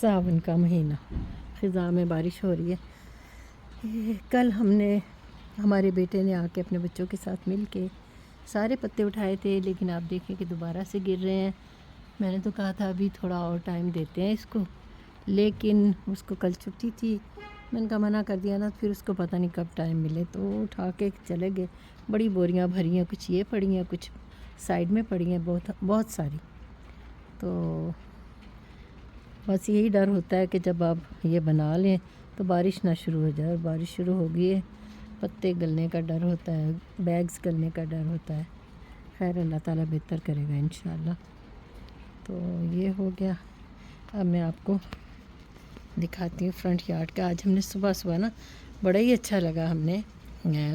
सावन का महीना, ख़िज़ा में बारिश हो रही है। ये कल हमारे बेटे ने आके अपने बच्चों के साथ मिल के सारे पत्ते उठाए थे, लेकिन आप देखें कि दोबारा से गिर रहे हैं। मैंने तो कहा था अभी थोड़ा और टाइम देते हैं इसको, लेकिन उसको कल छुट्टी थी, मैंने कहा मना कर दिया ना, फिर उसको पता नहीं कब टाइम मिले तो उठा के चले गए। बड़ी बोरियां भरी हैं, कुछ ये पड़ी हैं, कुछ साइड में पड़ी हैं, बहुत सारी। तो बस यही डर होता है कि जब आप ये बना लें तो बारिश ना शुरू हो जाए। और बारिश शुरू हो गई है, पत्ते गलने का डर होता है, बैग्स गलने का डर होता है। खैर अल्लाह ताला बेहतर करेगा इंशाल्लाह। तो ये हो गया। अब मैं आपको दिखाती हूँ फ्रंट यार्ड का। आज हमने सुबह सुबह ना बड़ा ही अच्छा लगा, हमने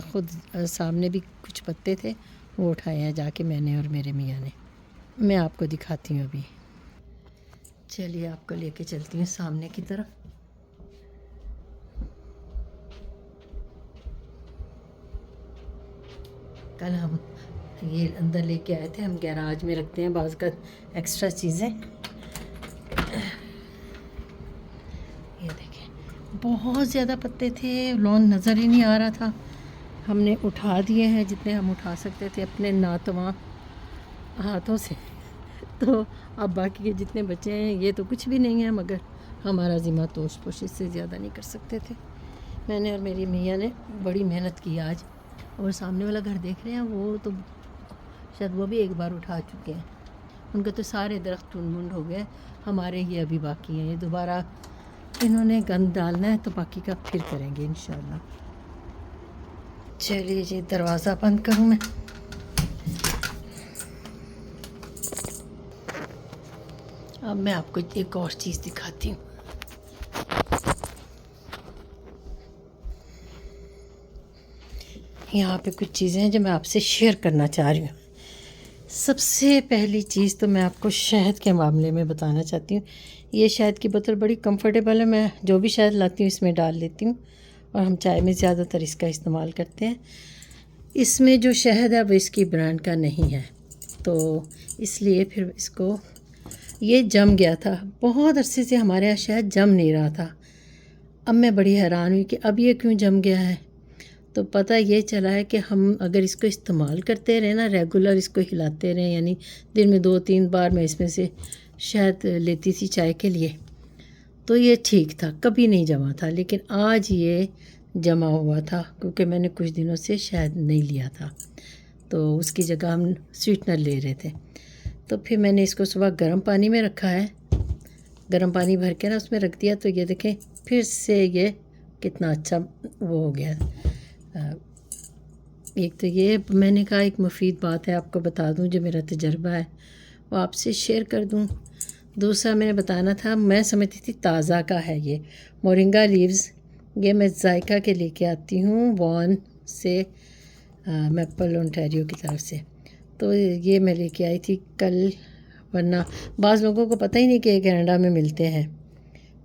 ख़ुद सामने भी कुछ पत्ते थे वो उठाए हैं जाके मैंने और मेरे मियाँ ने। मैं आपको दिखाती हूँ अभी। चलिए आपको लेके चलती हूँ सामने की तरफ। कल हम ये अंदर लेके आए थे, हम गैराज में रखते हैं बाज़ का एक्स्ट्रा चीज़ें। ये देखें बहुत ज़्यादा पत्ते थे, लॉन नज़र ही नहीं आ रहा था। हमने उठा दिए हैं जितने हम उठा सकते थे अपने नातवा हाथों से। तो अब बाकी के जितने बचे हैं ये तो कुछ भी नहीं है, मगर हमारा ज़िम्मा तोश पोश इससे ज़्यादा नहीं कर सकते थे। मैंने और मेरी मियाँ ने बड़ी मेहनत की आज। और सामने वाला घर देख रहे हैं, वो तो शायद वो भी एक बार उठा चुके हैं। उनके तो सारे दरख्त टूट हो गए, हमारे ये अभी बाकी हैं। ये दोबारा इन्होंने गंद डालना है तो बाकी का फिर करेंगे इंशाल्लाह। चलिए जी दरवाज़ा बंद करूँ मैं। अब मैं आपको एक और चीज़ दिखाती हूँ। यहाँ पे कुछ चीज़ें हैं जो मैं आपसे शेयर करना चाह रही हूँ। सबसे पहली चीज़ तो मैं आपको शहद के मामले में बताना चाहती हूँ। ये शहद की बोतल बड़ी कंफर्टेबल है, मैं जो भी शहद लाती हूँ इसमें डाल लेती हूँ और हम चाय में ज़्यादातर इसका इस्तेमाल करते हैं। इसमें जो शहद है वो इसकी ब्रांड का नहीं है, तो इसलिए फिर इसको ये जम गया था। बहुत अरसे से हमारे यहाँ शहद जम नहीं रहा था। अब मैं बड़ी हैरान हुई कि अब ये क्यों जम गया है। तो पता ये चला है कि हम अगर इसको इस्तेमाल करते रहें ना, रेगुलर इसको हिलाते रहें, यानी दिन में 2-3 बार मैं इसमें से शहद लेती थी चाय के लिए, तो ये ठीक था, कभी नहीं जमा था। लेकिन आज ये जमा हुआ था क्योंकि मैंने कुछ दिनों से शहद नहीं लिया था, तो उसकी जगह हम स्वीटनर ले रहे थे। तो फिर मैंने इसको सुबह गर्म पानी में रखा है, गर्म पानी भर के ना उसमें रख दिया, तो ये देखें फिर से ये कितना अच्छा वो हो गया। एक तो ये मैंने कहा एक मुफीद बात है आपको बता दूं, जो मेरा तजर्बा है वो आपसे शेयर कर दूं। दूसरा मैंने बताना था, मैं समझती थी ताज़ा का है ये मोरिंगा लीव्स। ये मैं जायका के लेके आती हूँ वॉन से, मैपल ओंटारियो की तरफ से। तो ये मैं लेके आई थी कल, वरना बाज़ लोगों को पता ही नहीं कि कनाडा में मिलते हैं।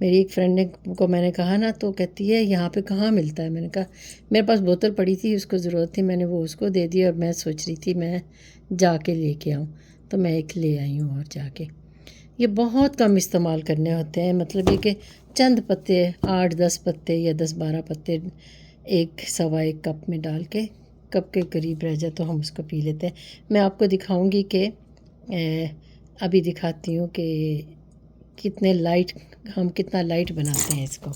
मेरी एक फ्रेंड ने को मैंने कहा ना, तो कहती है यहाँ पे कहाँ मिलता है। मैंने कहा मेरे पास बोतल पड़ी थी, उसको ज़रूरत थी, मैंने वो उसको दे दी और मैं सोच रही थी मैं जाके लेके आऊँ, तो मैं एक ले आई हूँ। और जाके ये बहुत कम इस्तेमाल करने होते हैं, मतलब ये कि चंद पत्ते 8-10 पत्ते या 10-12 पत्ते 1-1.25 कप में डाल के, कप के करीब रह जाए तो हम उसको पी लेते हैं। मैं आपको दिखाऊँगी कि अभी दिखाती हूँ कि कितने लाइट, हम कितना लाइट बनाते हैं इसको।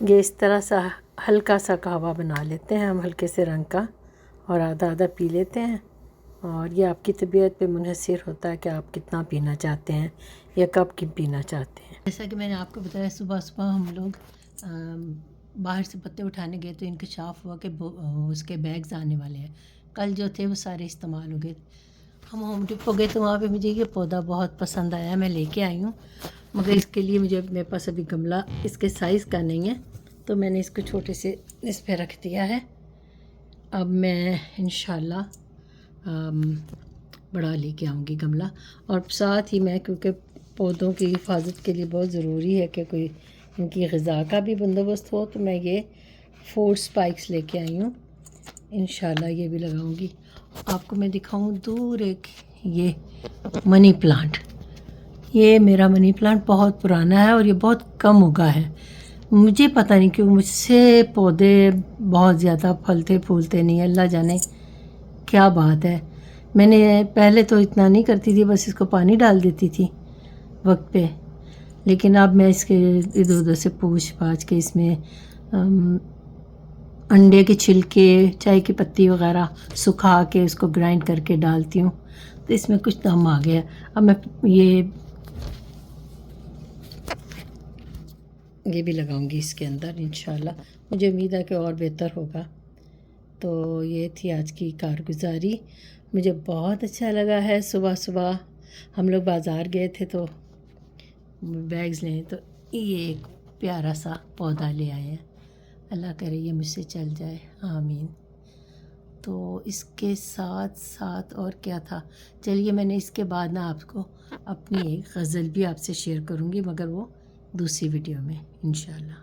ये इस तरह सा हल्का सा कहवा बना लेते हैं हम, हल्के से रंग का, और आधा आधा पी लेते हैं। और ये आपकी तबीयत पे मुनहसर होता है कि आप कितना पीना चाहते हैं या कब की पीना चाहते हैं। जैसा कि मैंने आपको बताया, सुबह सुबह हम लोग बाहर से पत्ते उठाने गए तो इंकशाफ हुआ कि उसके बैग्स आने वाले हैं। कल जो थे वो सारे इस्तेमाल हो गए। हम होम डिपो गए तो वहाँ पे मुझे ये पौधा बहुत पसंद आया, मैं लेके आई हूँ, मगर इसके लिए मेरे पास अभी गमला इसके साइज़ का नहीं है, तो मैंने इसको छोटे से इस पर रख दिया है। अब मैं इंशाल्लाह बड़ा लेके आऊँगी गमला। और साथ ही मैं, क्योंकि पौधों की हिफाजत के लिए बहुत ज़रूरी है कि कोई इनकी ग़िज़ा का भी बंदोबस्त हो, तो मैं ये 4 स्पाइक्स लेके आई हूँ, इंशाल्लाह ये भी लगाऊंगी। आपको मैं दिखाऊं दूर एक ये मनी प्लांट, ये मेरा मनी प्लांट बहुत पुराना है और ये बहुत कम उगा है। मुझे पता नहीं क्यों मुझसे पौधे बहुत ज़्यादा फलते फूलते नहीं, अल्लाह जाने क्या बात है। मैंने पहले तो इतना नहीं करती थी, बस इसको पानी डाल देती थी वक्त पे, लेकिन अब मैं इसके इधर उधर से पूछ पाछ के इसमें अंडे के छिलके, चाय की पत्ती वगैरह सुखा के उसको ग्राइंड करके डालती हूँ, तो इसमें कुछ दम आ गया। अब मैं ये भी लगाऊंगी इसके अंदर इंशाल्लाह, मुझे उम्मीद है कि और बेहतर होगा। तो ये थी आज की कारगुजारी, मुझे बहुत अच्छा लगा है। सुबह सुबह हम लोग बाज़ार गए थे तो बैग्स लें, तो ये एक प्यारा सा पौधा ले आए हैं। अल्लाह करे ये मुझसे चल जाए, आमीन। तो इसके साथ साथ और क्या था, चलिए मैंने इसके बाद ना आपको अपनी एक गज़ल भी आपसे शेयर करूँगी, मगर वो दूसरी वीडियो में इंशाल्लाह।